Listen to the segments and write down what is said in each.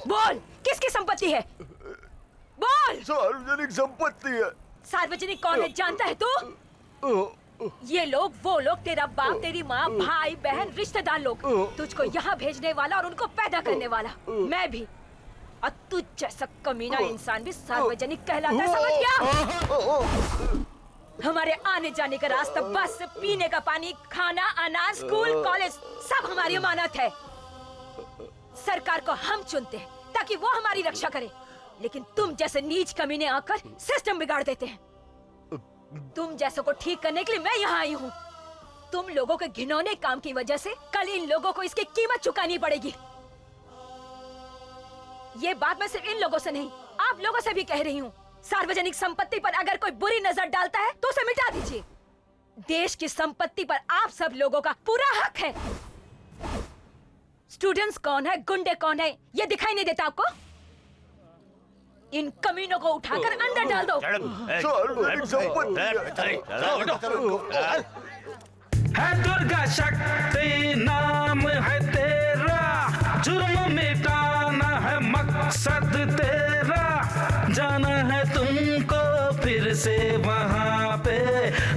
बोल, किसकी संपत्ति है? बोल। सार्वजनिक संपत्ति है। सार्वजनिक कौन है जानता है तू? ये लोग, वो लोग, तेरा बाप, तेरी माँ, भाई बहन, रिश्तेदार लोग, तुझको यहाँ भेजने वाला और उनको पैदा करने वाला मैं भी, और तुझ जैसा कमीना इंसान भी सार्वजनिक कहलाता है, समझ गया? हमारे आने जाने का रास्ता, बस, पीने का पानी, खाना, अनाज, स्कूल, कॉलेज, सब हमारी अमानत है। सरकार को हम चुनते हैं ताकि वो हमारी रक्षा करे, लेकिन तुम जैसे नीच कमीने आकर सिस्टम बिगाड़ देते हैं। तुम जैसों को ठीक करने के लिए मैं यहाँ आई हूँ। तुम लोगों के घिनौने काम की वजह से कल इन लोगों को इसकी कीमत चुकानी पड़ेगी। ये बात मैं सिर्फ इन लोगों से नहीं, आप लोगों से भी कह रही हूँ। सार्वजनिक संपत्ति पर अगर कोई बुरी नजर डालता है तो उसे मिटा दीजिए। देश की संपत्ति पर आप सब लोगों का पूरा हक है। स्टूडेंट्स कौन है, गुंडे कौन है, ये दिखाई नहीं देता आपको? इन कमीनों को उठाकर अंदर डाल दो। है दुर्गा शक्ति नाम है तेरा, जुर्म मिटाना है मकसद तेरा, जाना है तुमको फिर से वहाँ पे,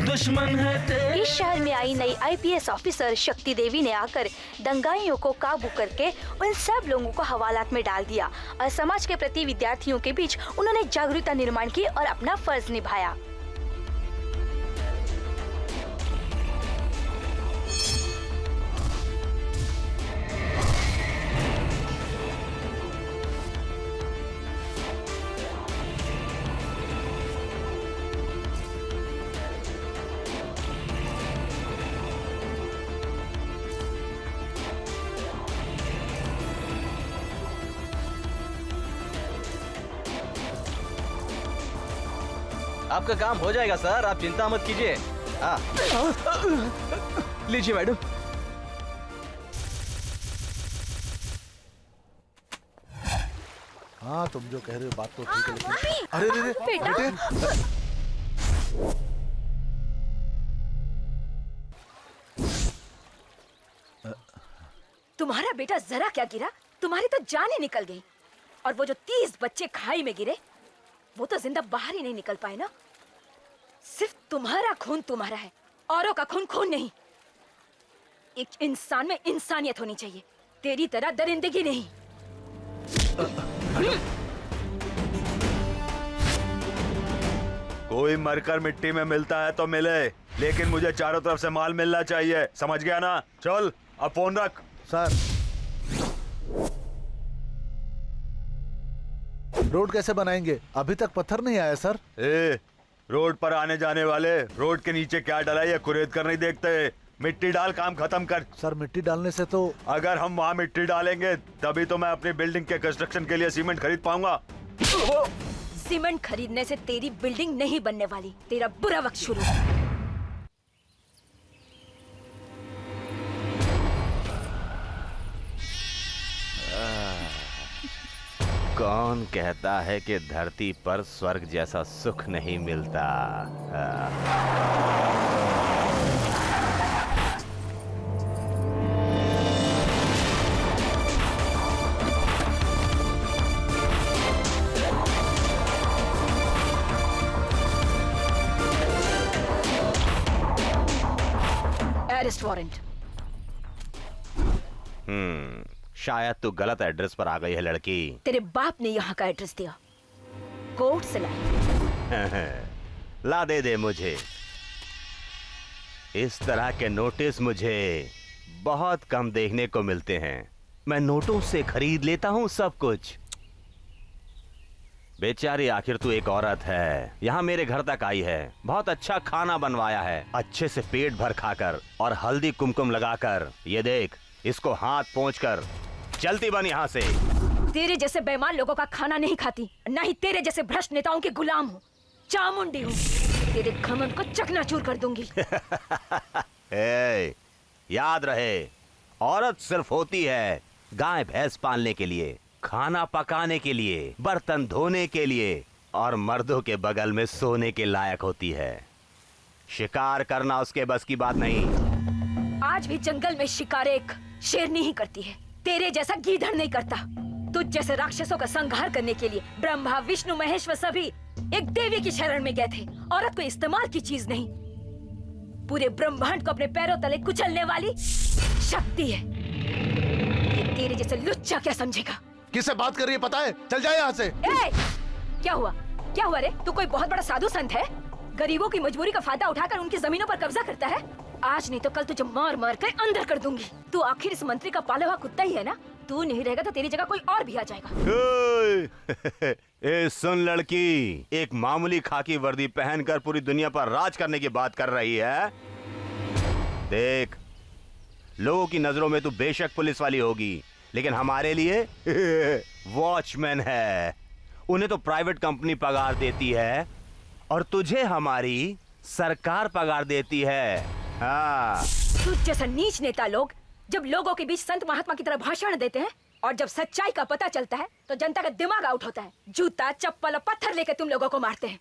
दुश्मन है तेरा। इस शहर में आई नई आईपीएस ऑफिसर शक्ति देवी ने आकर दंगाइयों को काबू करके उन सब लोगों को हवालात में डाल दिया और समाज के प्रति विद्यार्थियों के बीच उन्होंने जागरूकता निर्माण की और अपना फर्ज निभाया। आपका काम हो जाएगा सर, आप चिंता मत कीजिए। लीजिए मैडम। हाँ, तुम जो कह रहे हो बात तो ठीक है, लेकिन अरे बेटे, तुम्हारा बेटा जरा क्या गिरा, तुम्हारी तो जान ही निकल गई। और वो जो 30 बच्चे खाई में गिरे, वो तो जिंदा बाहर ही नहीं निकल पाए ना। सिर्फ तुम्हारा खून तुम्हारा है, औरों का खून खून नहीं। एक इंसान में इंसानियत होनी चाहिए, तेरी तरह दरिंदगी नहीं। कोई मरकर मिट्टी में मिलता है तो मिले, लेकिन मुझे चारों तरफ से माल मिलना चाहिए, समझ गया ना? चल अब फोन रख। सर, रोड कैसे बनाएंगे? अभी तक पत्थर नहीं आया सर। रोड पर आने जाने वाले रोड के नीचे क्या डला है कुरेद कर नहीं देखते। मिट्टी डाल, काम खत्म कर। सर, मिट्टी डालने से तो अगर हम वहाँ मिट्टी डालेंगे तभी तो मैं अपनी बिल्डिंग के कंस्ट्रक्शन के लिए सीमेंट खरीद पाऊंगा। सीमेंट खरीदने से तेरी बिल्डिंग नहीं बनने वाली। तेरा बुरा वक्त शुरू। कौन कहता है कि धरती पर स्वर्ग जैसा सुख नहीं मिलता? Arrest warrant. शायद तू गलत एड्रेस पर आ गई है लड़की। तेरे बाप ने यहाँ का एड्रेस दिया, कोर्ट से लाई। ला दे मुझे। इस तरह के नोटिस मुझे बहुत कम देखने को मिलते हैं। मैं नोटों से खरीद लेता हूँ सब कुछ। बेचारी, आखिर तू एक औरत है, यहाँ मेरे घर तक आई है, बहुत अच्छा खाना बनवाया है, अच्छे से पेट भर खाकर और हल्दी कुमकुम लगाकर। ये देख, इसको हाथ पोंछकर चलती बन यहाँ से। तेरे जैसे बेईमान लोगों का खाना नहीं खाती, न ही तेरे जैसे भ्रष्ट नेताओं के गुलाम हूँ, चामुंडी हूँ। तेरे घमंड को चकनाचूर कर दूंगी। ए, याद रहे, औरत सिर्फ होती है गाय भैंस पालने के लिए, खाना पकाने के लिए, बर्तन धोने के लिए और मर्दों के बगल में सोने के लायक होती है। शिकार करना उसके बस की बात नहीं। आज भी जंगल में शिकार एक शेरनी ही करती है, तेरे जैसा गीदड़ नहीं करता। तुझ जैसे राक्षसों का संहार करने के लिए ब्रह्मा, विष्णु, महेश्वर सभी एक देवी की शरण में गए थे। औरत को इस्तेमाल की चीज नहीं, पूरे ब्रह्मांड को अपने पैरों तले कुचलने वाली शक्ति है। ये तेरे जैसे लुच्चा क्या समझेगा? किससे बात कर रही है पता है? चल जाए यहाँ से। क्या हुआ? क्या हुआ रे? तू कोई बहुत बड़ा साधु संत है? गरीबों की मजबूरी का फायदा उठाकर उनकी जमीनों पर कब्जा करता है? आज नहीं तो कल तुझे मार मार कर अंदर कर दूंगी। तू आखिर इस मंत्री का पाला हुआ कुत्ता ही है ना? तू नहीं रहेगा तो तेरी जगह कोई और भी आ जाएगा। ए सुन लड़की, एक मामूली खाकी वर्दी पहनकर पूरी दुनिया पर राज करने की बात कर रही है। देख, लोगों की नजरों में तू बेशक पुलिस वाली होगी, लेकिन हमारे लिए वॉचमैन है। उन्हें तो प्राइवेट कंपनी पगार देती है और तुझे हमारी सरकार पगार देती है। हाँ। तुझ जैसा नीच नेता लोग जब लोगों के बीच संत महात्मा की तरह भाषण देते हैं और जब सच्चाई का पता चलता है तो जनता का दिमाग आउट होता है। जूता, चप्पल और पत्थर लेकर तुम लोगों को मारते हैं।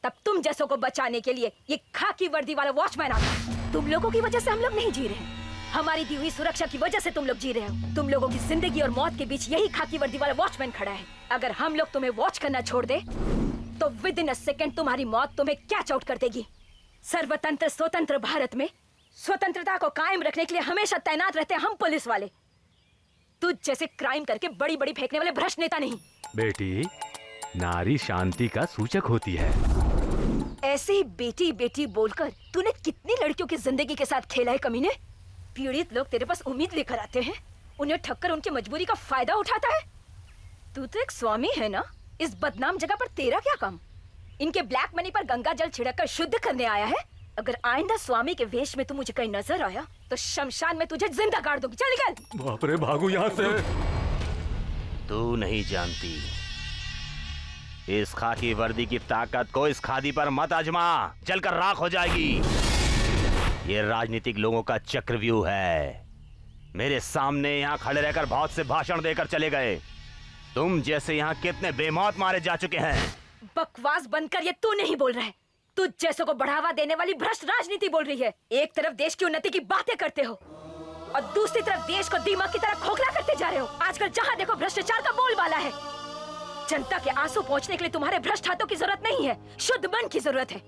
तब तुम जैसों को बचाने के लिए ये खाकी वर्दी वाला वॉचमैन आता है। तुम लोगों की वजह से हम लोग नहीं जी रहे हैं, हमारी दी हुई सुरक्षा की वजह से तुम लोग जी रहे हो। तुम लोगों की जिंदगी और मौत के बीच यही खाकी वर्दी वाला वॉचमैन खड़ा है। अगर हम लोग तुम्हें वॉच करना छोड़ दे तो विद इन अ सेकेंड तुम्हारी मौत तुम्हें कैच आउट कर देगी। सर्वतंत्र स्वतंत्र भारत में स्वतंत्रता को कायम रखने के लिए हमेशा तैनात रहते हैं हम पुलिस वाले। तुझ जैसे क्राइम करके बड़ी बड़ी फेंकने वाले भ्रष्ट नेता नहीं। बेटी, नारी शांति का सूचक होती है। ऐसे ही बेटी बेटी बोलकर तूने कितनी लड़कियों की जिंदगी के साथ खेला है कमीने। पीड़ित लोग तेरे पास उम्मीद लेकर आते हैं, उन्हें ठक्कर उनकी मजबूरी का फायदा उठाता है। तू तो एक स्वामी है ना, इस बदनाम जगह पर तेरा क्या काम? इनके ब्लैक मनी पर गंगा जल छिड़ककर शुद्ध करने आया है। अगर आइंदा स्वामी के वेश में तू मुझे कहीं नजर आया तो शमशान में तुझे जिंदा गाड़ दूंगी। चल निकल। बाप रे, भागो यहाँ से। तू नहीं जानती, इस खाकी वर्दी की ताकत को इस खादी पर मत आजमा, जलकर राख हो जाएगी। ये राजनीतिक लोगों का चक्रव्यूह है। मेरे सामने यहाँ खड़े रहकर बहुत से भाषण देकर चले गए। तुम जैसे यहाँ कितने बेमौत मारे जा चुके हैं। बकवास बंद कर, ये तू नहीं बोल रहा है, तू जैसों को बढ़ावा देने वाली भ्रष्ट राजनीति बोल रही है। एक तरफ देश की उन्नति की बातें करते हो और दूसरी तरफ देश को दीमक की तरह खोखला करते जा रहे हो। आजकल जहाँ देखो भ्रष्टाचार का बोलबाला है। जनता के आंसू पहुँचने के लिए तुम्हारे भ्रष्ट हाथों की जरूरत नहीं है, शुद्ध मन की जरूरत है।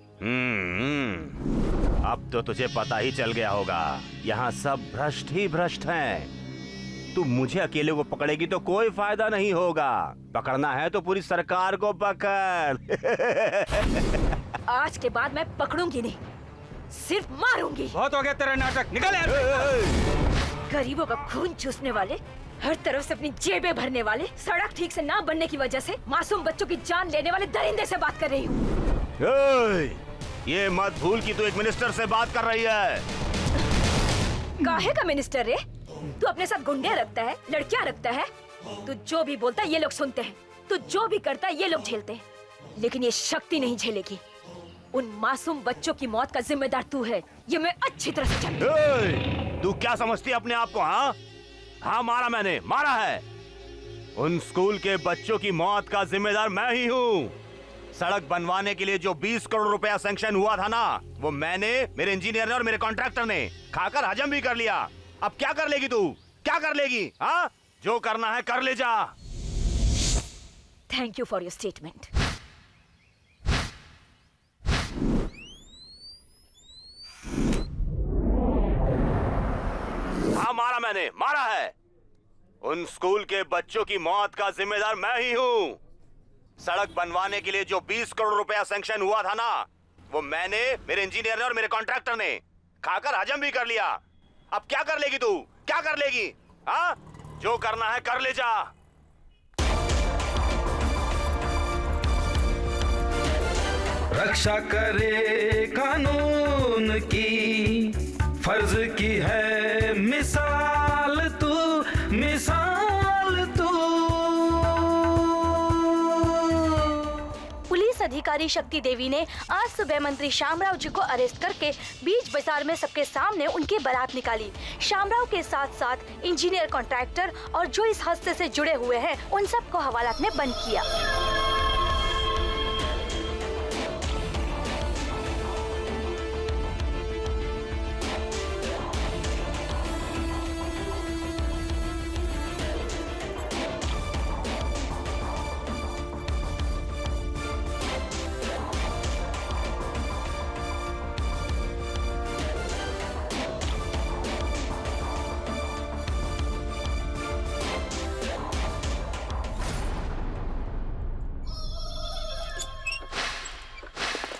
अब तो तुझे पता ही चल गया होगा, यहाँ सब भ्रष्ट ही भ्रष्ट हैं। तू मुझे अकेले को पकड़ेगी तो कोई फायदा नहीं होगा। पकड़ना है तो पूरी सरकार को पकड़। आज के बाद मैं पकड़ूंगी नहीं, सिर्फ मारूंगी। बहुत हो गया तेरा नाटक, निकल यार। गरीबों का खून चूसने वाले, हर तरफ से अपनी जेबें भरने वाले, सड़क ठीक से ना बनने की वजह से मासूम बच्चों की जान लेने वाले दरिंदे से बात कर रही हूँ। ये मत भूल कि तू एक मिनिस्टर से बात कर रही है। काहे का मिनिस्टर रे? तू अपने साथ गुंडे रखता है, लड़कियां रखता है। तू जो भी बोलता है ये लोग सुनते हैं, तू जो भी करता है ये लोग झेलते हैं, लेकिन ये शक्ति नहीं झेलेगी। उन मासूम बच्चों की मौत का जिम्मेदार तू है, ये मैं अच्छी तरह से जानती हूँ। तू क्या समझती है अपने आप को? हाँ, मारा मैंने, मारा है। उन स्कूल के बच्चों की मौत का जिम्मेदार मैं ही हूँ। सड़क बनवाने के लिए जो 20 करोड़ रुपया सैंक्शन हुआ था ना, वो मैंने, मेरे इंजीनियर ने और मेरे कॉन्ट्रैक्टर ने खाकर हजम भी कर लिया। अब क्या कर लेगी तू? क्या कर लेगी? हाँ, जो करना है कर ले जा। Thank you for your statement. हाँ, मारा मैंने, मारा है। उन स्कूल के बच्चों की मौत का जिम्मेदार मैं ही हूँ। सड़क बनवाने के लिए जो 20 करोड़ रुपया सैंक्शन हुआ था ना, वो मैंने, मेरे इंजीनियर ने और मेरे कॉन्ट्रैक्टर ने खाकर हजम भी कर लिया। अब क्या कर लेगी तू? क्या कर लेगी? हाँ, जो करना है कर ले जा। रक्षा करे कानून की, फर्ज की है मिसाल तू, मिसाल तू। पुलिस अधिकारी शक्ति देवी ने आज सुबह मंत्री शामराव जी को अरेस्ट करके बीच बाजार में सबके सामने उनकी बारात निकाली। शामराव के साथ साथ इंजीनियर, कॉन्ट्रैक्टर और जो इस हादसे से जुड़े हुए हैं उन सबको हवालात में बंद किया।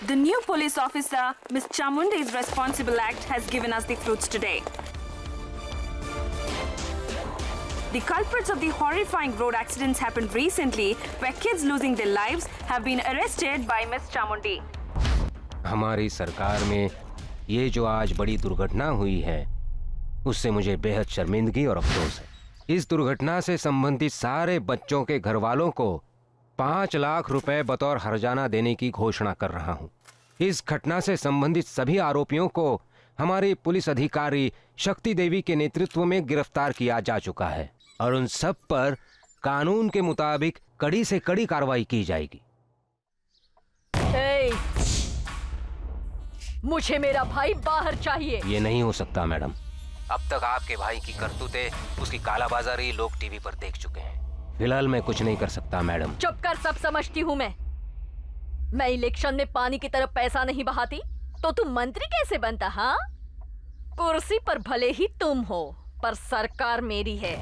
The new police officer, Ms. Chamundi's Responsible Act, has given us the fruits today. The culprits of the horrifying road accidents happened recently, where kids losing their lives have been arrested by Ms. Chamundi. हमारी सरकार में ये जो आज बड़ी दुर्घटना हुई है, उससे मुझे बेहद शर्मिंदगी और अफसोस है। इस दुर्घटना से संबंधित सारे बच्चों के घर वालों को 5 लाख रुपए बतौर हर्जाना देने की घोषणा कर रहा हूं। इस घटना से संबंधित सभी आरोपियों को हमारी पुलिस अधिकारी शक्ति देवी के नेतृत्व में गिरफ्तार किया जा चुका है और उन सब पर कानून के मुताबिक कड़ी से कड़ी कार्रवाई की जाएगी। मुझे मेरा भाई बाहर चाहिए। ये नहीं हो सकता मैडम। अब तक आपके भाई की करतूतें, उसकी कालाबाजारी लोग टीवी पर देख चुके हैं। फिलहाल मैं कुछ नहीं कर सकता मैडम। चुप कर, सब समझती हूँ मैं इलेक्शन में पानी की तरफ पैसा नहीं बहाती तो तुम मंत्री कैसे बनता? हाँ, कुर्सी पर भले ही तुम हो पर सरकार मेरी है।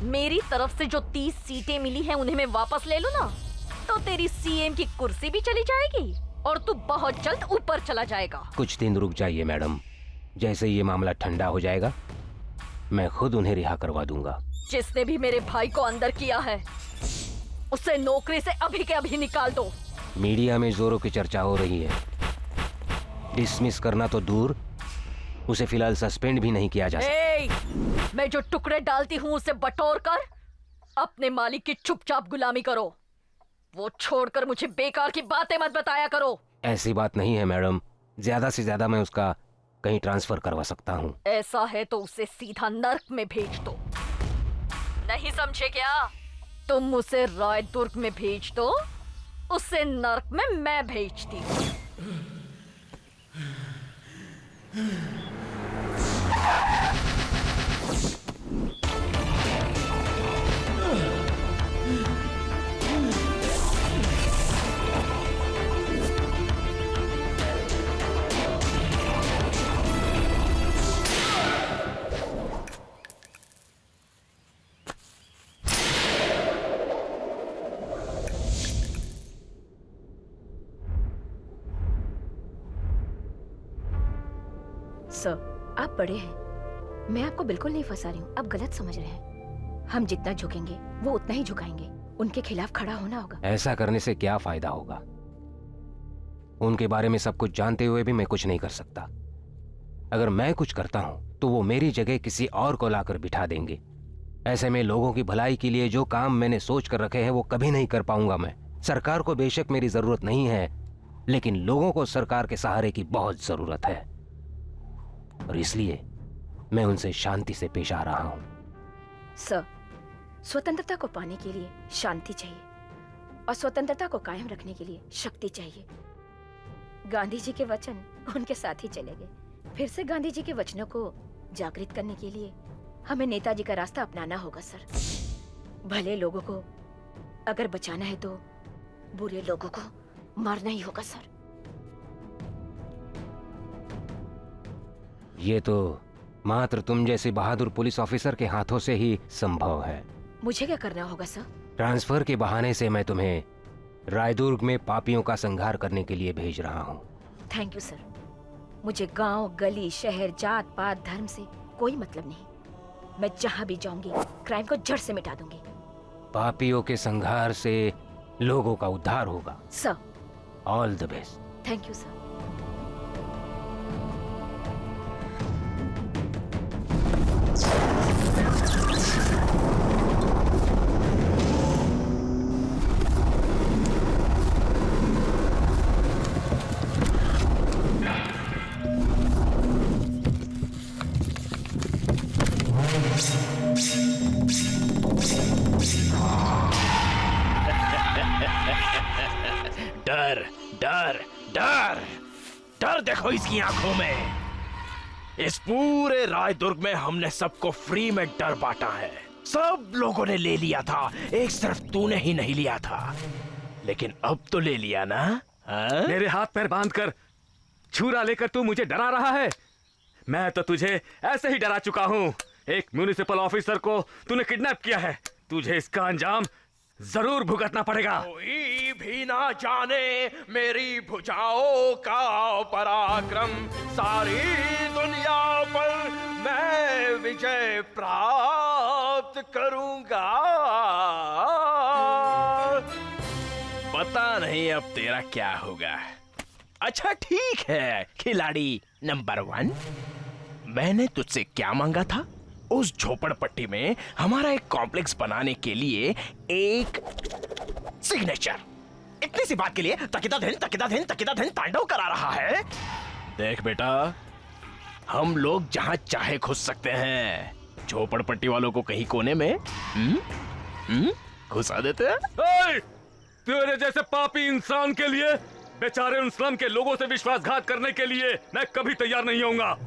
मेरी तरफ से जो 30 सीटें मिली हैं उन्हें मैं वापस ले लूं ना तो तेरी सीएम की कुर्सी भी चली जाएगी और तू बहुत जल्द ऊपर चला जाएगा। कुछ दिन रुक जाइए मैडम, जैसे ये मामला ठंडा हो जाएगा मैं खुद उन्हें रिहा करवा दूंगा। जिसने भी मेरे भाई को अंदर किया है उसे नौकरी से अभी के अभी निकाल दो। मीडिया में जोरों की चर्चा हो रही है। डिसमिस करना तो दूर, उसे फिलहाल सस्पेंड भी नहीं किया जा सकता। मैं जो टुकड़े डालती हूँ उसे बटोर कर अपने मालिक की चुपचाप गुलामी करो। वो छोड़कर मुझे बेकार की बातें मत बताया करो। ऐसी बात नहीं है मैडम, ज्यादा से ज्यादा मैं उसका कहीं ट्रांसफर करवा सकता हूँ। ऐसा है तो उसे सीधा नर्क में भेज दो। नहीं समझे क्या? तुम उसे रायदुर्ग में भेज दो, उसे नर्क में मैं भेजती हूँ। सर, आप बड़े हैं, मैं आपको बिल्कुल नहीं फंसा रही हूँ, आप गलत समझ रहे हैं। हम जितना झुकेंगे वो उतना ही झुकाएंगे। उनके खिलाफ खड़ा होना होगा। ऐसा करने से क्या फायदा होगा? उनके बारे में सब कुछ जानते हुए भी मैं कुछ नहीं कर सकता। अगर मैं कुछ करता हूँ तो वो मेरी जगह किसी और को लाकर बिठा देंगे। ऐसे में लोगों की भलाई के लिए जो काम मैंने सोच कर रखे हैं वो कभी नहीं कर पाऊंगा मैं। सरकार को बेशक मेरी जरूरत नहीं है, लेकिन लोगों को सरकार के सहारे की बहुत जरूरत है और इसलिए मैं उनसे शांति से पेश आ रहा हूं। सर, स्वतंत्रता को पाने के लिए शांति चाहिए और स्वतंत्रता को कायम रखने के लिए शक्ति चाहिए। गांधी जी के वचन उनके साथ ही चले गए। फिर से गांधी जी के वचनों को जागृत करने के लिए हमें नेताजी का रास्ता अपनाना होगा सर। भले लोगों को अगर बचाना है तो बुरे लोगों को मारना ही होगा सर। ये तो मात्र तुम जैसे बहादुर पुलिस ऑफिसर के हाथों से ही संभव है। मुझे क्या करना होगा सर? ट्रांसफर के बहाने से मैं तुम्हें रायदुर्ग में पापियों का संहार करने के लिए भेज रहा हूँ। Thank you sir. मुझे गांव, गली, शहर, जात पात, धर्म से कोई मतलब नहीं। मैं जहाँ भी जाऊंगी क्राइम को जड़ से मिटा दूंगी। पापियों के संहार से लोगों का उद्धार होगा। Sir, all the best. Thank you sir. डर डर डर डर देखो इसकी आंखों में। इस पूरे राय दुर्ग में हमने सबको फ्री में डर बांटा है। सब लोगों ने ले लिया था, एक सिर्फ तूने ही नहीं लिया था। लेकिन अब तो ले लिया ना? हाँ? मेरे हाथ पैर बांधकर छुरा लेकर तू मुझे डरा रहा है? मैं तो तुझे ऐसे ही डरा चुका हूँ। एक म्युनिसिपल ऑफिसर को तूने किडनैप किया है, तुझे इसका अंजाम जरूर भुगतना पड़ेगा। कोई भी ना जाने मेरी भुजाओं का पराक्रम, सारी दुनिया पर मैं विजय प्राप्त करूंगा। पता नहीं अब तेरा क्या होगा। अच्छा ठीक है खिलाड़ी नंबर 1, मैंने तुझसे क्या मांगा था? उस झोपड़पट्टी में हमारा एक कॉम्प्लेक्स बनाने के लिए एक सिग्नेचर। इतनी सी बात के लिए तकिदा धन तांडव करा रहा है। देख बेटा, हम लोग जहां चाहे घुस सकते हैं। झोपड़पट्टी वालों को कहीं कोने में घुसा देते हैं। तेरे जैसे पापी इंसान के लिए, बेचारे उन स्लम के लोगों से विश्वासघात करने के लिए मैं कभी तैयार नहीं होऊंगा।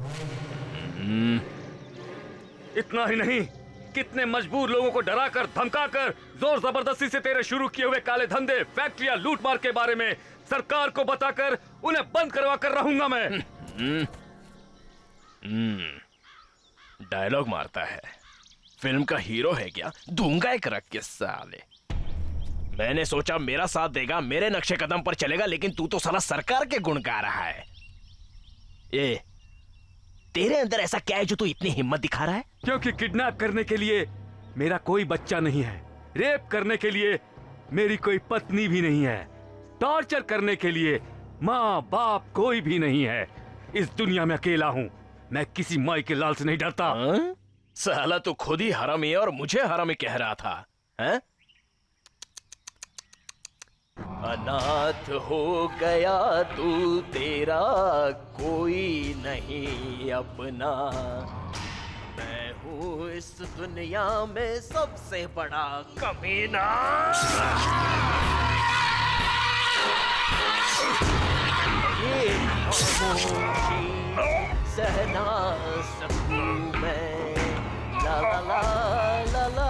इतना ही नहीं, कितने मजबूर लोगों को डराकर धमकाकर जोर जबरदस्ती से तेरे शुरू किए हुए काले धंधे, फैक्ट्रियां, लूटमार के बारे में सरकार को बताकर उन्हें बंद करवा कर रहूंगा मैं। डायलॉग मारता है, फिल्म का हीरो है क्या? दूंगा एक रख के साले। मैंने सोचा मेरा साथ देगा, मेरे नक्शे कदम पर चलेगा, लेकिन तू तो साला सरकार के गुण गा रहा है। ये तेरे अंदर ऐसा क्या है जो तू इतनी हिम्मत दिखा रहा है? क्योंकि किडनैप करने के लिए मेरा कोई बच्चा नहीं है, रेप करने के लिए मेरी कोई पत्नी भी नहीं है, टॉर्चर करने के लिए माँ बाप कोई भी नहीं है। इस दुनिया में अकेला हूँ, मैं किसी माई के लाल से नहीं डरता। साला तू खुद ही हरामी है और मुझे हरामी कह रहा था, हैं? अनाथ हो गया तू, तेरा कोई नहीं अपना। मैं हूँ इस दुनिया में सबसे बड़ा कमीना। ये खामोशी सहना सकूं मैं। ला ला ला ला ला।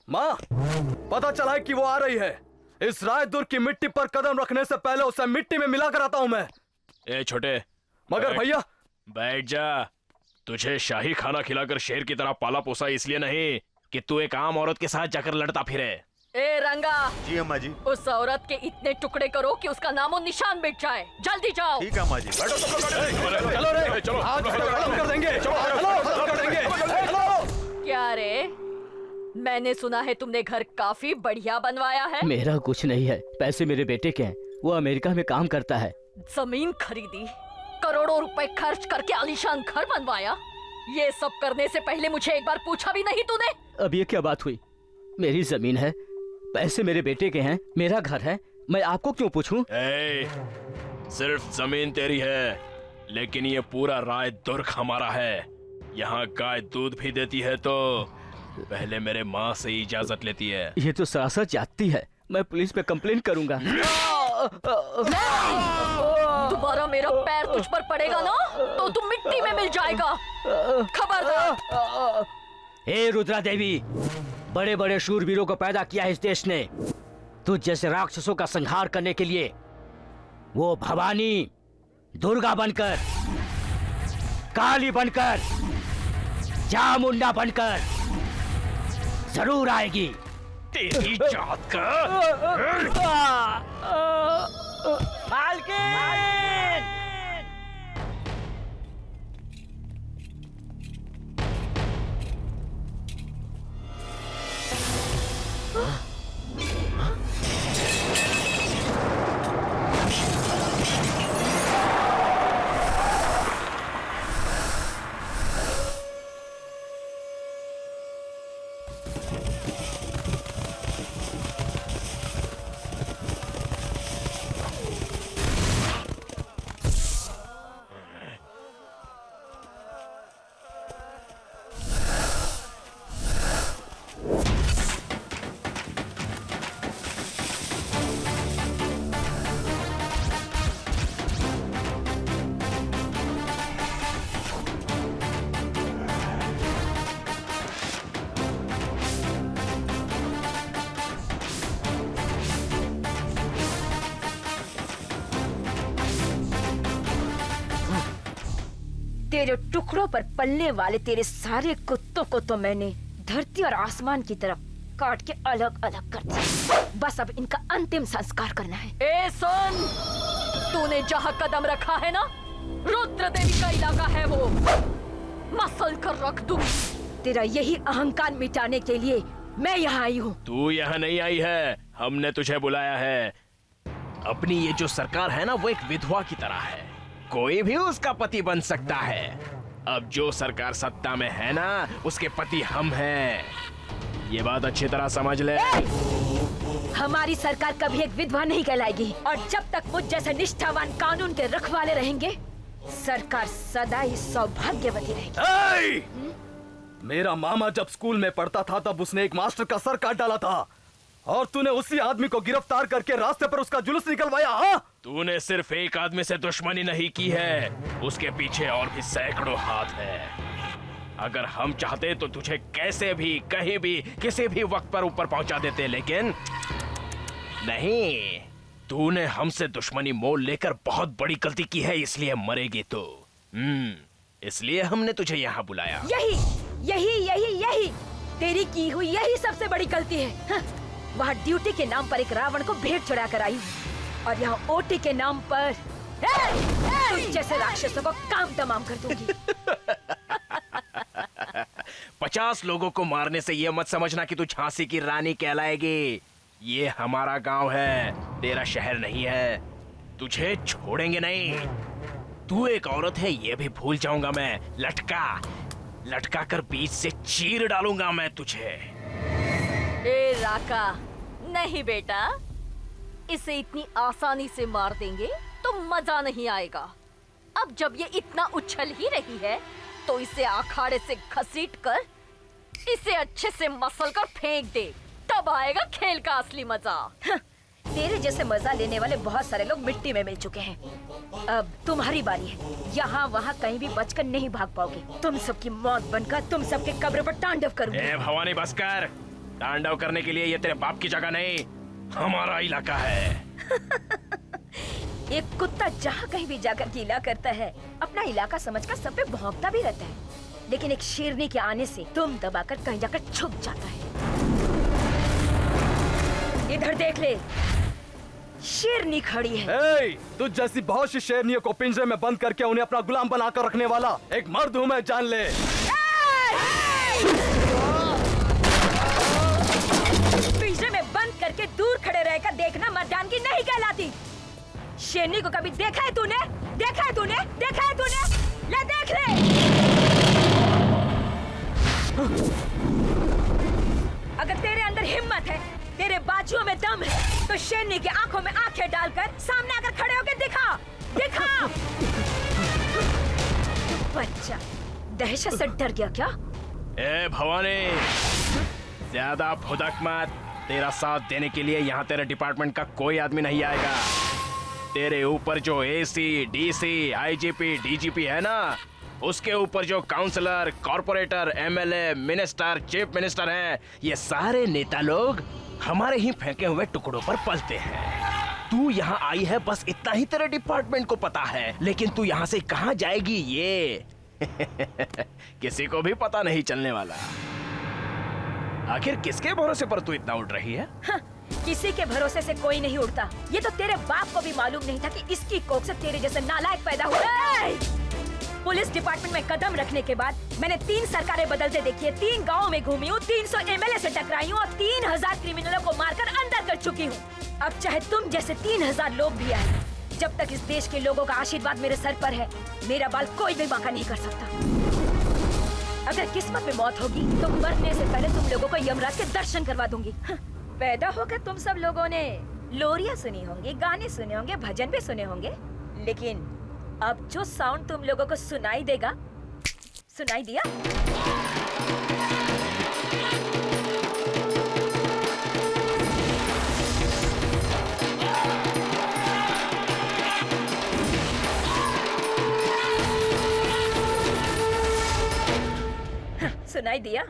माँ, पता चला है कि वो आ रही है। इस राय दुर्ग की मिट्टी पर कदम रखने से पहले उसे मिट्टी में मिला कर आता हूँ मैं। ए छोटे, मगर भैया। बैठ जा। तुझे शाही खाना खिलाकर शेर की तरह पाला पोसा इसलिए नहीं कि तू एक आम औरत के साथ जाकर लड़ता फिरे। ए रंगा। जी अम्मा जी। उस औरत के इतने टुकड़े करो कि उसका नामो निशान मिट जाए। जल्दी जाओ। ठीक है अम्मा जी। चलो रे, चलो आज खत्म कर देंगे। खत्म कर देंगे। क्या रे, मैंने सुना है तुमने घर काफी बढ़िया बनवाया है। मेरा कुछ नहीं है, पैसे मेरे बेटे के हैं, वो अमेरिका में काम करता है। जमीन खरीदी, करोड़ों रुपए खर्च करके आलीशान घर बनवाया। ये सब करने से पहले मुझे एक बार पूछा भी नहीं तूने? अब ये क्या बात हुई? मेरी जमीन है, पैसे मेरे बेटे के हैं, मेरा घर है, मैं आपको क्यों पूछूं? सिर्फ जमीन तेरी है, लेकिन ये पूरा राय दुर्ग हमारा है। यहाँ गाय दूध भी देती है तो पहले मेरे माँ से इजाजत लेती है। ये तो सरासर जाती है, मैं पुलिस में कंप्लेंट करूंगा। दोबारा मेरा पैर तुझ पर पड़ेगा ना तो तू मिट्टी में मिल जाएगा। खबरदार। हे रुद्रा देवी, बड़े बड़े शूरवीरों को पैदा किया है इस देश ने। तुझ जैसे राक्षसों का संहार करने के लिए वो भवानी दुर्गा बनकर, काली बनकर, चामुंडा बनकर जरूर आएगी। तेरी जात का। मालकिन! तेरे टुकड़ों पर पलने वाले तेरे सारे कुत्तों को तो मैंने धरती और आसमान की तरफ काट के अलग अलग कर दिया। बस अब इनका अंतिम संस्कार करना है। ए सुन, तूने जहाँ कदम रखा है ना, रुद्र देवी का इलाका है वो। मसल कर रख दूं। तेरा यही अहंकार मिटाने के लिए मैं यहाँ आई हूँ। तू यहाँ नहीं आई है, हमने तुझे बुलाया है। अपनी ये जो सरकार है ना, वो एक विधवा की तरह है, कोई भी उसका पति बन सकता है। अब जो सरकार सत्ता में है ना, उसके पति हम हैं। ये बात अच्छी तरह समझ ले। हमारी सरकार कभी एक विधवा नहीं कहलाएगी, और जब तक मुझ जैसे निष्ठावान कानून के रखवाले रहेंगे, सरकार सदा ही सौभाग्यवती रहेगी। मेरा मामा जब स्कूल में पढ़ता था तब उसने एक मास्टर का सर काट डाला था, और तूने उसी आदमी को गिरफ्तार करके रास्ते पर उसका जुलूस निकलवाया। हाँ, तूने सिर्फ एक आदमी से दुश्मनी नहीं की है, उसके पीछे और भी सैकड़ों हाथ है। अगर हम चाहते तो तुझे कैसे भी, कहीं भी, किसी भी वक्त पर ऊपर पहुंचा देते, लेकिन नहीं। तूने हमसे दुश्मनी मोल लेकर बहुत बड़ी गलती की है, इसलिए मरेगी तू। इसलिए हमने तुझे यहाँ बुलाया। यही यही यही यही तेरी की हुई यही सबसे बड़ी गलती है। हाँ, वहाँ ड्यूटी के नाम पर एक रावण को भेंट चढ़ा कर आई, और यहाँ ओटी के नाम पर जैसे राक्षसों को काम तमाम कर दूंगी। 50 लोगों को मारने से ये मत समझना कि तू झांसी की रानी कहलाएगी। ये हमारा गांव है, तेरा शहर नहीं है। तुझे छोड़ेंगे नहीं। तू एक औरत है, ये भी भूल जाऊंगा मैं। लटका कर बीच से चीर डालूंगा मैं तुझे। ए राका, नहीं बेटा, इसे इतनी आसानी से मार देंगे तो मजा नहीं आएगा। अब जब ये इतना उछल ही रही है, तो इसे अखाड़े से घसीट कर इसे अच्छे से मसल कर फेंक दे, तब आएगा खेल का असली मजा। तेरे जैसे मजा लेने वाले बहुत सारे लोग मिट्टी में मिल चुके हैं। अब तुम्हारी बारी है। यहाँ वहाँ कहीं भी बचकर नहीं भाग पाओगे। तुम सबकी मौत बनकर तुम सबके कब्र पर तांडव करूंगी। ए भवानी, बस कर। तांडव करने के लिए ये तेरे बाप की जगह नहीं, हमारा इलाका है। एक कुत्ता जहाँ कहीं भी जाकर गीला करता है, अपना इलाका समझकर सब पे भौंकता भी रहता है, लेकिन एक शेरनी के आने से तुम दबाकर कहीं जाकर छुप जाता है। इधर देख ले, शेरनी खड़ी है। तुझ जैसी बहुत सी शेरनियों को पिंजरे में बंद करके उन्हें अपना गुलाम बनाकर रखने वाला एक मर्द हूँ मैं, जान ले। पिंजरे में बंद करके दूर खड़े रहकर देखना मर्दान की नहीं कहलाती। शेरनी को कभी देखा है तूने? देखा है तूने? देखा है तूने? ले देख ले। अगर तेरे अंदर हिम्मत है, तेरे बाजुओं में दम है, तो शेरनी की आंखों में आंखें डालकर सामने आकर खड़े होकर दिखा। बच्चा दहशत से डर गया क्या? ए भवानी, ज्यादा भुदक मत। तेरा साथ देने के लिए यहाँ तेरे डिपार्टमेंट का कोई आदमी नहीं आएगा। तेरे ऊपर जो एसी, डीसी, आईजीपी, डीजीपी है ना, उसके ऊपर जो counsellor, corporator, MLA, minister, chief minister हैं, ये सारे नेता लोग हमारे ही फेंके हुए टुकड़ों पर पलते हैं। तू यहाँ आई है, बस इतना ही तेरे डिपार्टमेंट को पता है, लेकिन तू यहाँ से कहाँ जाएगी ये किसी को भी पता नहीं चलने वाला। आखिर किसके भरोसे पर तू इतना उड़ रही है? हाँ, किसी के भरोसे से कोई नहीं उड़ता। ये तो तेरे बाप को भी मालूम नहीं था कि इसकी कोख से तेरे जैसे नालायक पैदा हुआ। पुलिस डिपार्टमेंट में कदम रखने के बाद मैंने 3 सरकारें बदलते देखी है, 3 गाँव में घूमी हूँ, 300 एमएलए से टकराई हूँ और 3000 क्रिमिनलों को मारकर अंदर कर चुकी हूँ। अब चाहे तुम जैसे 3000 लोग भी आए, जब तक इस देश के लोगों का आशीर्वाद मेरे सर पर है, मेरा बाल कोई भी बांका नहीं कर सकता। अगर किस्मत में मौत होगी तो मरने से पहले तुम लोगों को यमराज के दर्शन करवा दूंगी। पैदा होकर तुम सब लोगों ने लोरियां सुनी होंगी, गाने सुने होंगे, भजन भी सुने होंगे, लेकिन अब जो साउंड तुम लोगों को सुनाई देगा, सुनाई दिया? सुनाई दिया?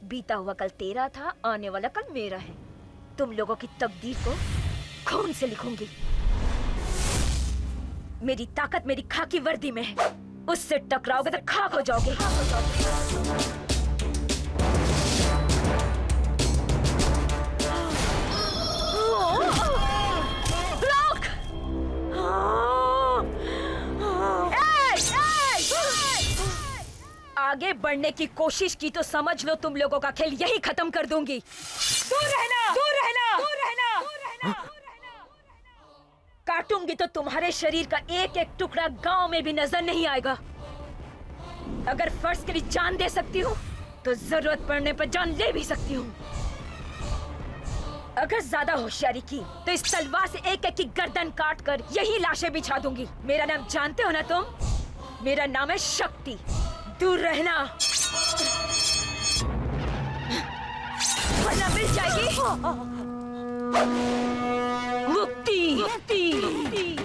बीता हुआ कल तेरा था, आने वाला कल मेरा है। तुम लोगों की तकदीर को खून से लिखूंगी। मेरी ताकत मेरी खाकी वर्दी में है, उससे टकराओगे तो खाक हो जाओगे। ब्लॉक! आगे बढ़ने की कोशिश की तो समझ लो तुम लोगों का खेल यही खत्म कर दूंगी। दूर रहना, दूर रहना, दूर रहना, दूर रहना। काटूंगी तो तुम्हारे शरीर का एक एक टुकड़ा गांव में भी नजर नहीं आएगा। अगर फर्ज के लिए जान दे सकती हूँ तो जरूरत पड़ने पर जान ले भी सकती हूँ। अगर ज्यादा होशियारी की तो इस तलवार से एक एक की गर्दन काट कर यही लाशें बिछा दूंगी। मेरा नाम जानते हो ना तुम? मेरा नाम है शक्ति। दूर रहना वरना मिल जाएगी मुक्ति।